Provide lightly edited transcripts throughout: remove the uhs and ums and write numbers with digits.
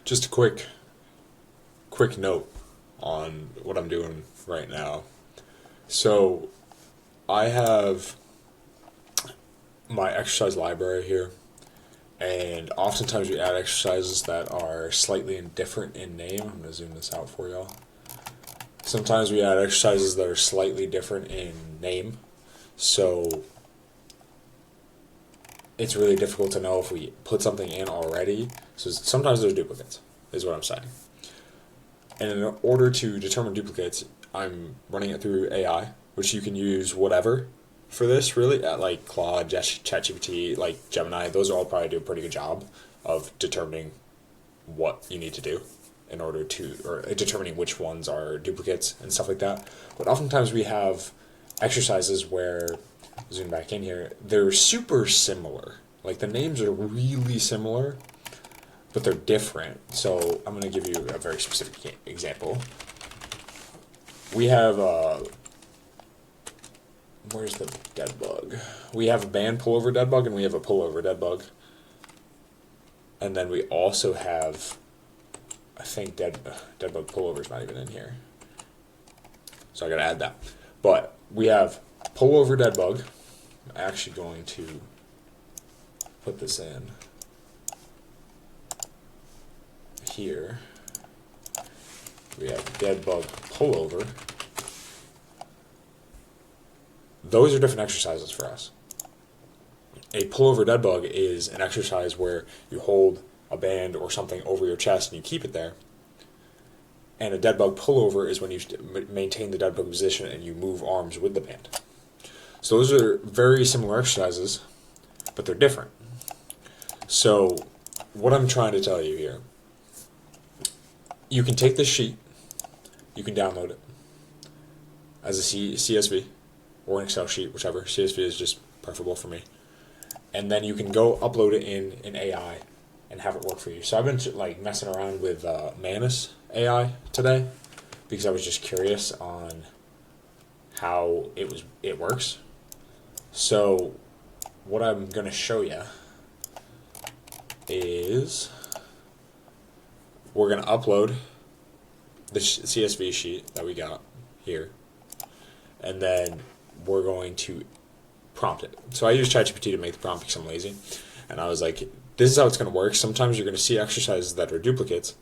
Just a quick note on what I'm doing right now. So I have my exercise library here, and oftentimes we add exercises that are slightly different in name. I'm gonna zoom this out for y'all. Sometimes we add exercises that are slightly different in name, so it's really difficult to know if we put something in already. So sometimes there's duplicates, is what I'm saying. And in order to determine duplicates, I'm running it through AI, which you can use whatever for this, really, at like Claude, ChatGPT, like Gemini. Those all probably do a pretty good job of determining what you need to do in order to, or determining which ones are duplicates and stuff like that. But oftentimes we have exercises where, zoom back in here, they're super similar. Like the names are really similar, but they're different. So I'm going to give you a very specific example. We have where's the dead bug? We have a band pullover dead bug, and we have a pullover dead bug. And then we also have, I think dead bug pullover's not even in here. So I gotta add that. But we have pullover dead bug. I'm actually going to put this in here. We have dead bug pullover. Those are different exercises for us. A pullover dead bug is an exercise where you hold a band or something over your chest and you keep it there. And a dead bug pullover is when you maintain the dead bug position and you move arms with the band. So those are very similar exercises, but they're different. So what I'm trying to tell you here, you can take this sheet, you can download it as a CSV or an Excel sheet, whichever. CSV is just preferable for me. And then you can go upload it in AI and have it work for you. So I've been like messing around with Manus AI today because I was just curious on how it works. So what I'm going to show you is we're going to upload the CSV sheet that we got here, and then we're going to prompt it. So I use ChatGPT to make the prompt because I'm lazy, and I was like, this is how it's going to work. Sometimes you're going to see exercises that are duplicates,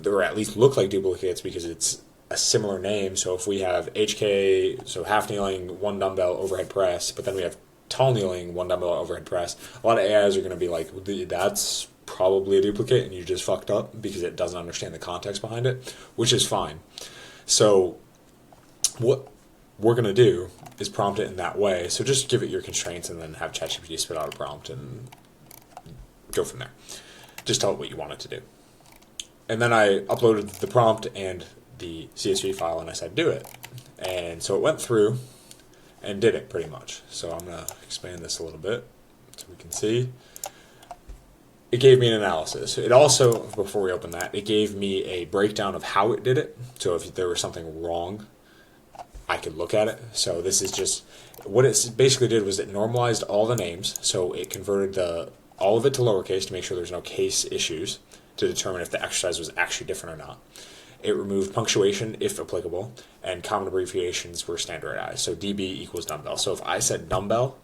or at least look like duplicates because it's a similar name. So if we have HK, so half kneeling, one dumbbell overhead press, but then we have tall kneeling, one dumbbell overhead press, a lot of AIs are going to be like, that's probably a duplicate and you just fucked up because it doesn't understand the context behind it, which is fine. So what we're going to do is prompt it in that way. So just give it your constraints and then have ChatGPT spit out a prompt and go from there. Just tell it what you want it to do. And then I uploaded the prompt and the CSV file and I said do it. And so it went through and did it pretty much. So I'm going to expand this a little bit so we can see. It gave me an analysis. It also, before we open that, it gave me a breakdown of how it did it. So if there was something wrong, I could look at it. So this is just, what it basically did was it normalized all the names. So it converted all of it to lowercase to make sure there's no case issues to determine if the exercise was actually different or not. It removed punctuation, if applicable, and common abbreviations were standardized. So DB equals dumbbell. So if I said dumbbell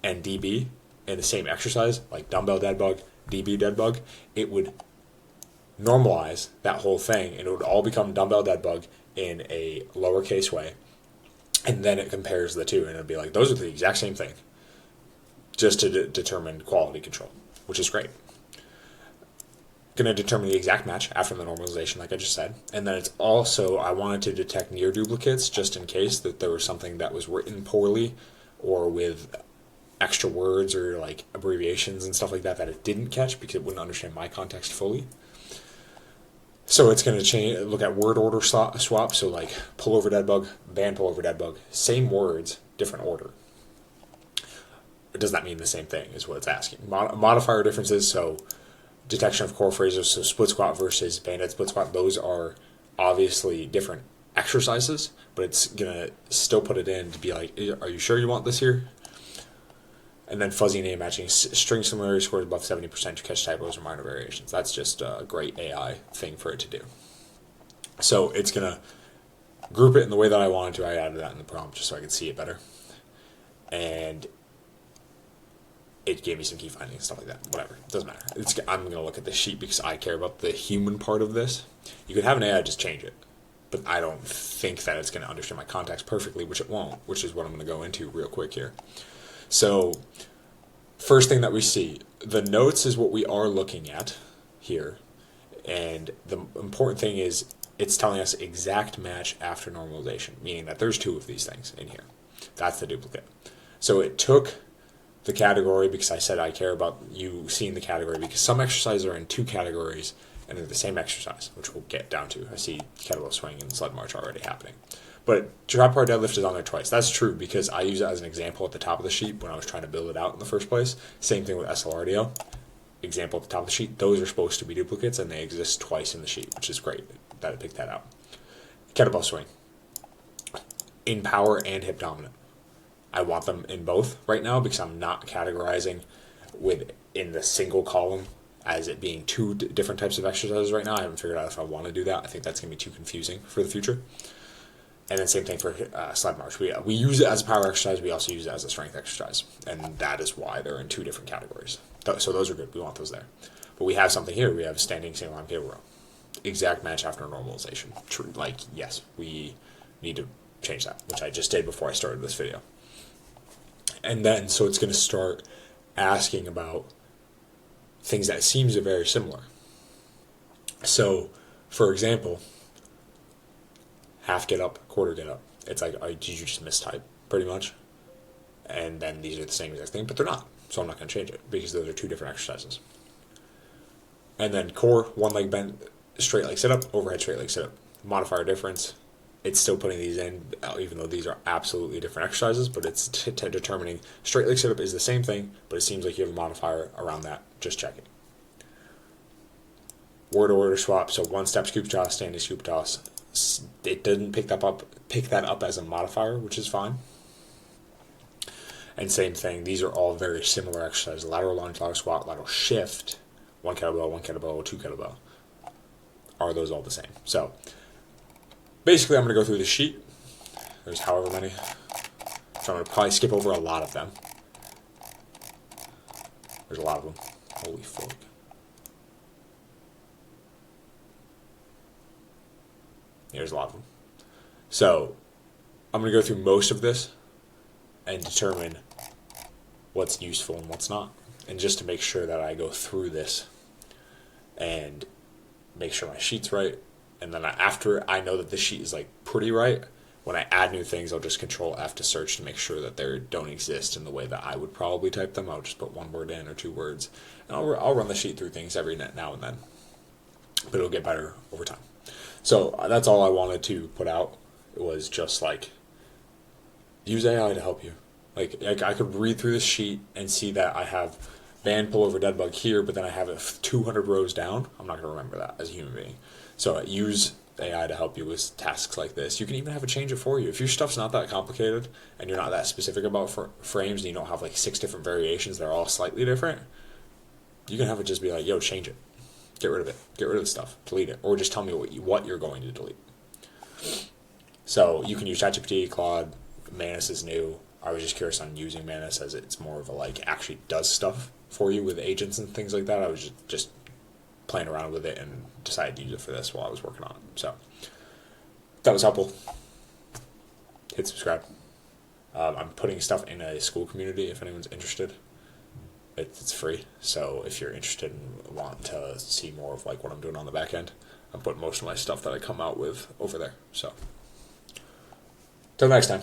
and DB in the same exercise, like dumbbell dead bug, DB dead bug, it would normalize that whole thing and it would all become dumbbell dead bug in a lowercase way. And then it compares the two and it'd be like, those are the exact same thing, just to determine quality control, which is great. Going to determine the exact match after the normalization, like I just said. And then it's also, I wanted to detect near duplicates just in case that there was something that was written poorly or with extra words or like abbreviations and stuff like that it didn't catch because it wouldn't understand my context fully. So it's going to look at word order swap. So like pullover dead bug, band pullover dead bug, same words, different order. Does that mean the same thing is what it's asking. Modifier differences, so detection of core phrases, so split squat versus banded split squat, those are obviously different exercises, but it's going to still put it in to be like, are you sure you want this here? And then fuzzy name matching, string similarity scores above 70% to catch typos or minor variations. That's just a great AI thing for it to do. So it's going to group it in the way that I wanted to. I added that in the prompt just so I could see it better. And it gave me some key findings and stuff like that. Whatever. It doesn't matter. I'm going to look at the sheet because I care about the human part of this. You could have an AI just change it, but I don't think that it's going to understand my context perfectly, which it won't, which is what I'm going to go into real quick here. So first thing that we see, the notes is what we are looking at here. And the important thing is it's telling us exact match after normalization, meaning that there's two of these things in here. That's the duplicate. So it took the category because I said I care about you seeing the category because some exercises are in two categories and they're the same exercise, which we'll get down to. I see kettlebell swing and sled march already happening. But trap bar deadlift is on there twice. That's true because I use it as an example at the top of the sheet when I was trying to build it out in the first place. Same thing with SLRDO. Example at the top of the sheet. Those are supposed to be duplicates and they exist twice in the sheet, which is great that I picked that out. Kettlebell swing. In power and hip dominant. I want them in both right now because I'm not categorizing in the single column as it being two different types of exercises right now. I haven't figured out if I want to do that. I think that's going to be too confusing for the future. And then same thing for sled march. We use it as a power exercise. We also use it as a strength exercise. And that is why they're in two different categories. So those are good. We want those there. But we have something here. We have standing single arm cable row. Exact match after normalization. True. Like, yes, we need to change that, which I just did before I started this video. And then, so it's going to start asking about things that seems very similar. So, for example, half get up, quarter get up. It's like, did you just mistype, pretty much? And then these are the same exact thing, but they're not. So I'm not going to change it because those are two different exercises. And then core, one leg bent, straight leg sit up, overhead straight leg sit up. Modifier difference. It's still putting these in, even though these are absolutely different exercises, but it's determining straight leg sit up is the same thing, but it seems like you have a modifier around that. Just checking. Word-to-word swap, so one step scoop toss, standing scoop toss. It didn't pick that up as a modifier, which is fine. And same thing, these are all very similar exercises. Lateral lunge, lateral squat, lateral shift, one kettlebell, two kettlebell. Are those all the same? So basically, I'm going to go through the sheet. There's however many. So I'm going to probably skip over a lot of them. There's a lot of them. Holy fuck. There's a lot of them. So I'm going to go through most of this and determine what's useful and what's not. And just to make sure that I go through this and make sure my sheet's right. And then after I know that the sheet is like pretty right, when I add new things, I'll just Control F to search to make sure that they don't exist in the way that I would probably type them. I'll just put one word in or two words. And I'll run the sheet through things every now and then. But it'll get better over time. So that's all I wanted to put out. It was just like, use AI to help you. Like I could read through this sheet and see that I have band pull over dead bug here, but then I have it 200 rows down. I'm not going to remember that as a human being. So use AI to help you with tasks like this. You can even have it change it for you. If your stuff's not that complicated and you're not that specific about frames and you don't have like 6 different variations that are all slightly different, you can have it just be like, yo, change it. Get rid of it. Get rid of the stuff. Delete it. Or just tell me what you're going to delete. So you can use ChatGPT, Claude, Manus is new. I was just curious on using Manus as it's more of a like actually does stuff for you with agents and things like that. I was just playing around with it and decided to use it for this while I was working on it. So that was helpful. Hit subscribe. I'm putting stuff in a school community if anyone's interested. It's free, so if you're interested and want to see more of like what I'm doing on the back end, I'm putting most of my stuff that I come out with over there. So till next time.